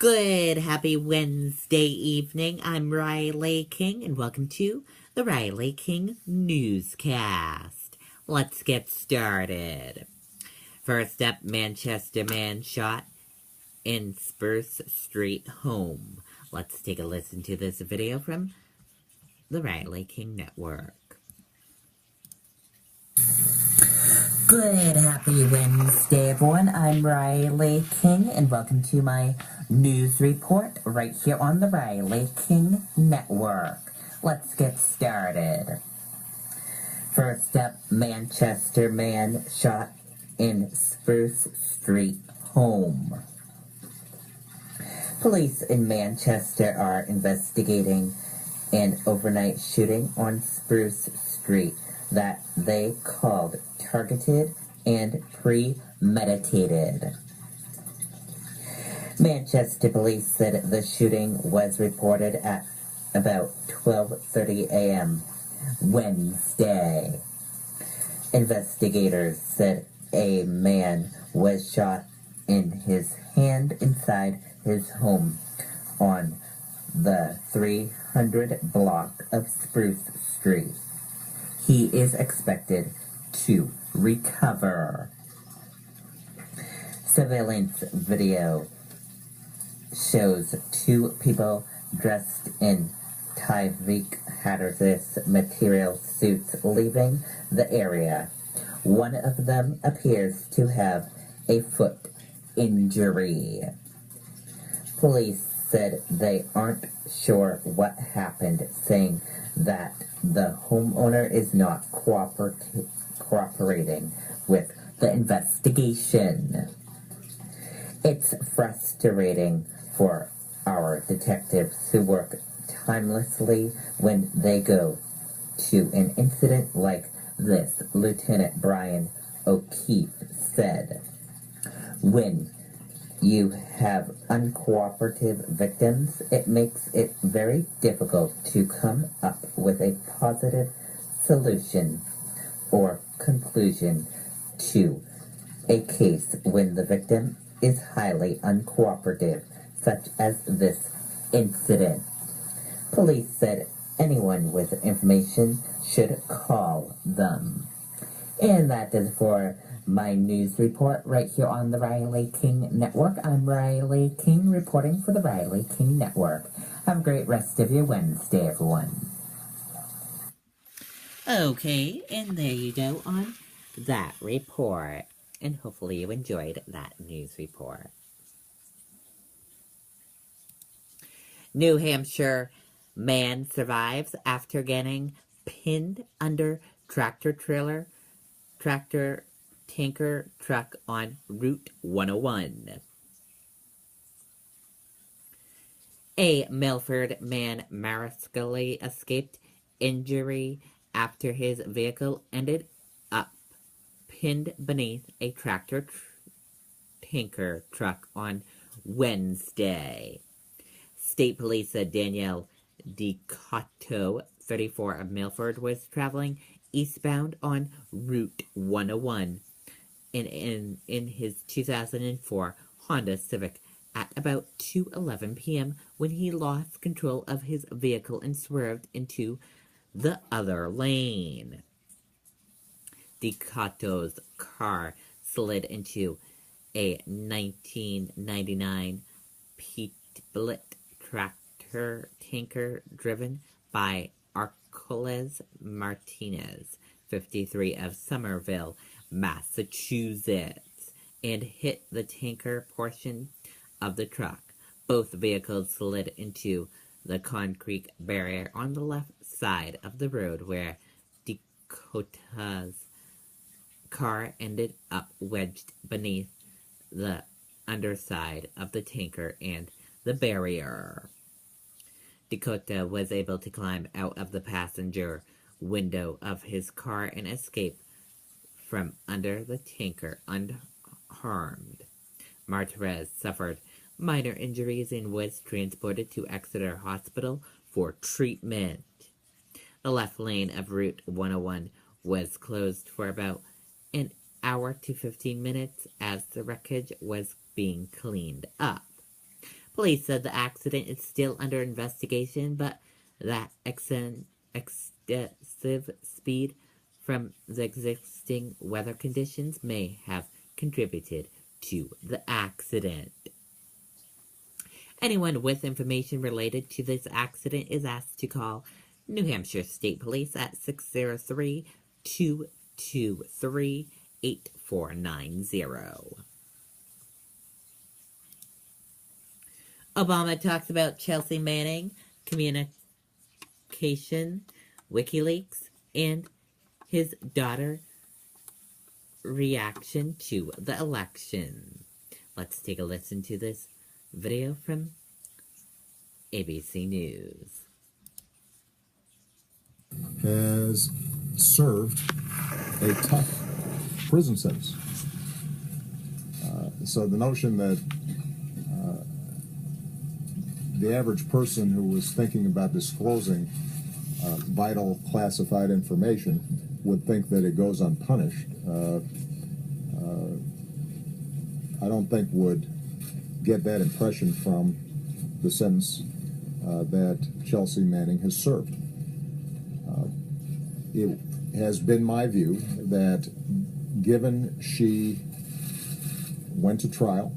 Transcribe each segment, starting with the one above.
Good, happy Wednesday evening. I'm Riley King, and welcome to the Riley King Newscast. Let's get started. First up, Manchester man shot in Spruce Street home. Let's take a listen to this video from the Riley King Network. Good, happy Wednesday, everyone. I'm Riley King, and welcome to my news report right here on the Riley King Network. Let's get started. First up, Manchester man shot in Spruce Street home. Police in Manchester are investigating an overnight shooting on Spruce Street that they called targeted and premeditated. Manchester police said the shooting was reported at about 12:30 a.m. Wednesday. Investigators said a man was shot in his hand inside his home on the 300 block of Spruce Street. He is expected to recover. Surveillance video shows two people dressed in Tyvek hazardous material suits leaving the area. One of them appears to have a foot injury. Police said they aren't sure what happened, saying that the homeowner is not cooperating with the investigation. It's frustrating for our detectives who work tirelessly when they go to an incident like this, Lieutenant Brian O'Keefe said. When you have uncooperative victims, it makes it very difficult to come up with a positive solution or conclusion to a case when the victim is highly uncooperative, such as this incident. Police said anyone with information should call them. And that is for my news report right here on the Riley King Network. I'm Riley King reporting for the Riley King Network. Have a great rest of your Wednesday, everyone. Okay, and there you go on that report. And hopefully you enjoyed that news report. New Hampshire man survives after getting pinned under tractor tanker truck on Route 101. A Milford man miraculously escaped injury after his vehicle ended up pinned beneath a tractor tanker truck on Wednesday. State Police said Danielle DiCotto, 34, of Milford, was traveling eastbound on Route 101 in his 2004 Honda Civic at about 2:11 p.m. when he lost control of his vehicle and swerved into the other lane. DiCotto's car slid into a 1999 Peterbilt tractor tanker driven by Arcoles Martinez, 53, of Somerville, Massachusetts, and hit the tanker portion of the truck. Both vehicles slid into the concrete barrier on the left side of the road, where Dakota's car ended up wedged beneath the underside of the tanker and the barrier. Dakota was able to climb out of the passenger window of his car and escape from under the tanker unharmed. Martinez suffered minor injuries and was transported to Exeter Hospital for treatment. The left lane of Route 101 was closed for about an hour to 15 minutes as the wreckage was being cleaned up. Police said the accident is still under investigation, but that excessive speed from the existing weather conditions may have contributed to the accident. Anyone with information related to this accident is asked to call New Hampshire State Police at 603-223-8490. Obama talks about Chelsea Manning, communication, WikiLeaks, and his daughter reaction to the election. Let's take a listen to this video from ABC News. Has served a tough prison sentence. So the notion that the average person who was thinking about disclosing vital classified information would think that it goes unpunished, I don't think would get that impression from the sentence that Chelsea Manning has served. It has been my view that given she went to trial,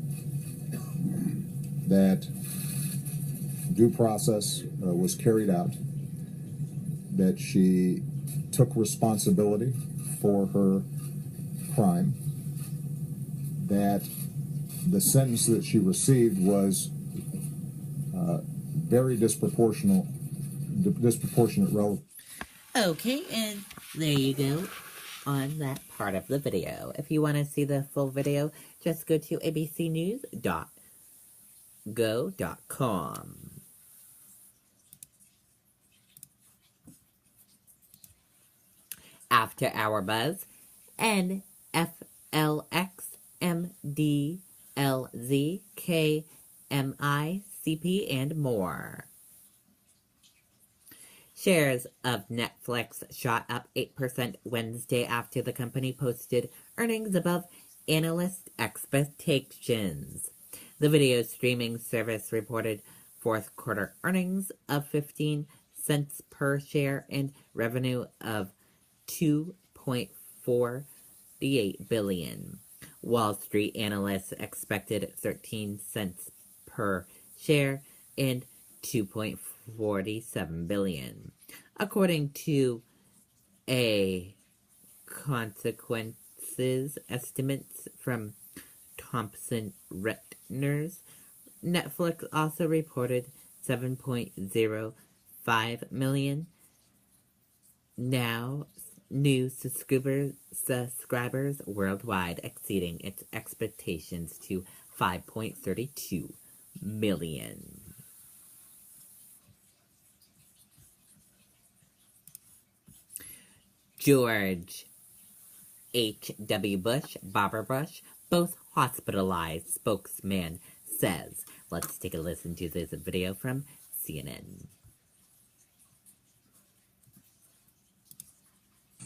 that due process was carried out, that she took responsibility for her crime, that the sentence that she received was very disproportionate relative. Okay, and there you go on that part of the video. If you want to see the full video, just go to abcnews.go.com. After Hour Buzz, NFLX, MDLZ, KMICP, and more. Shares of Netflix shot up 8% Wednesday after the company posted earnings above analyst expectations. The video streaming service reported fourth quarter earnings of 15 cents per share and revenue of $2.48 billion. Wall Street analysts expected 13 cents per share and $2.47 billion. According to a consequences estimates from Thomson Reuters, Netflix also reported 7.05 million new subscribers worldwide, exceeding its expectations to 5.32 million. George H.W. Bush, Barbara Bush, both hospitalized, spokesman says. Let's take a listen to this video from CNN.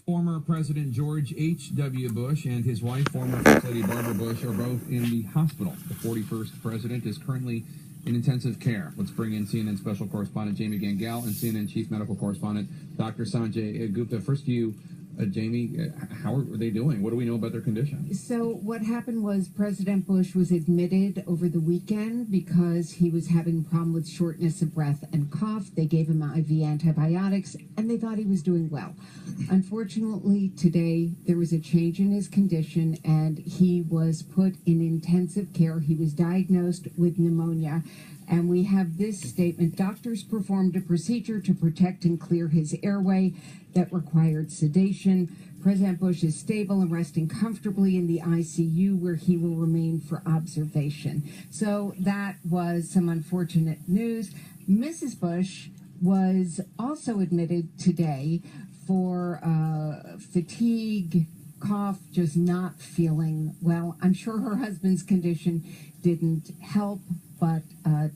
Former President George H.W. Bush and his wife, former First Lady Barbara Bush, are both in the hospital. The 41st president is currently in intensive care. Let's bring in CNN special correspondent Jamie Gangel and CNN chief medical correspondent Dr. Sanjay Gupta. First to you, Jamie, how are they doing? What do we know about their condition? So what happened was President Bush was admitted over the weekend because he was having a problem with shortness of breath and cough. They gave him IV antibiotics, and they thought he was doing well. Unfortunately, today there was a change in his condition, and he was put in intensive care. He was diagnosed with pneumonia. And we have this statement: doctors performed a procedure to protect and clear his airway that required sedation. President Bush is stable and resting comfortably in the ICU, where he will remain for observation. So that was some unfortunate news. Mrs. Bush was also admitted today for fatigue, cough, just not feeling well. I'm sure her husband's condition didn't help, but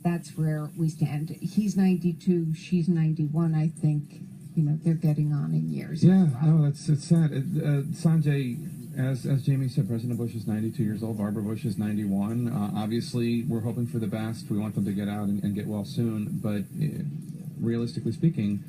that's where we stand. He's 92, she's 91, I think. You know, they're getting on in years. Yeah, no, it's sad. Sanjay, as Jamie said, President Bush is 92 years old. Barbara Bush is 91. Obviously, we're hoping for the best. We want them to get out and get well soon. But realistically speaking,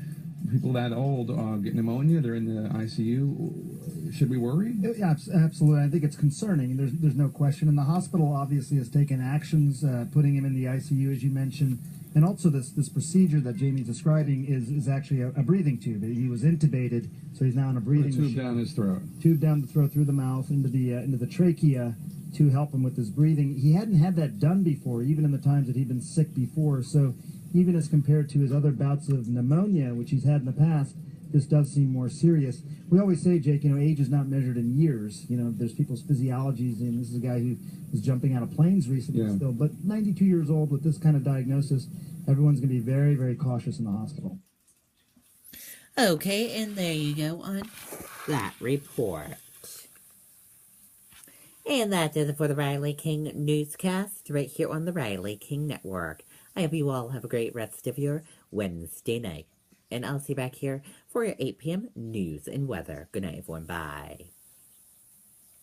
people that old get pneumonia. They're in the ICU. Should we worry? Yeah, absolutely. I think it's concerning. There's no question. And the hospital obviously has taken actions, putting him in the ICU, as you mentioned. And also this procedure that Jamie's describing is actually a breathing tube. He was intubated, so he's now in a breathing tube machine. down his throat. Tube down the throat, through the mouth, into the trachea to help him with his breathing. He hadn't had that done before, even in the times that he'd been sick before. So even as compared to his other bouts of pneumonia, which he's had in the past, this does seem more serious. We always say, Jake, age is not measured in years. There's people's physiologies, and this is a guy who was jumping out of planes recently still. But 92 years old with this kind of diagnosis, everyone's going to be very, very cautious in the hospital. Okay, and there you go on that report. And that does it for the Riley King Newscast right here on the Riley King Network. I hope you all have a great rest of your Wednesday night. And I'll see you back here for your 8 p.m. news and weather. Good night, everyone. Bye.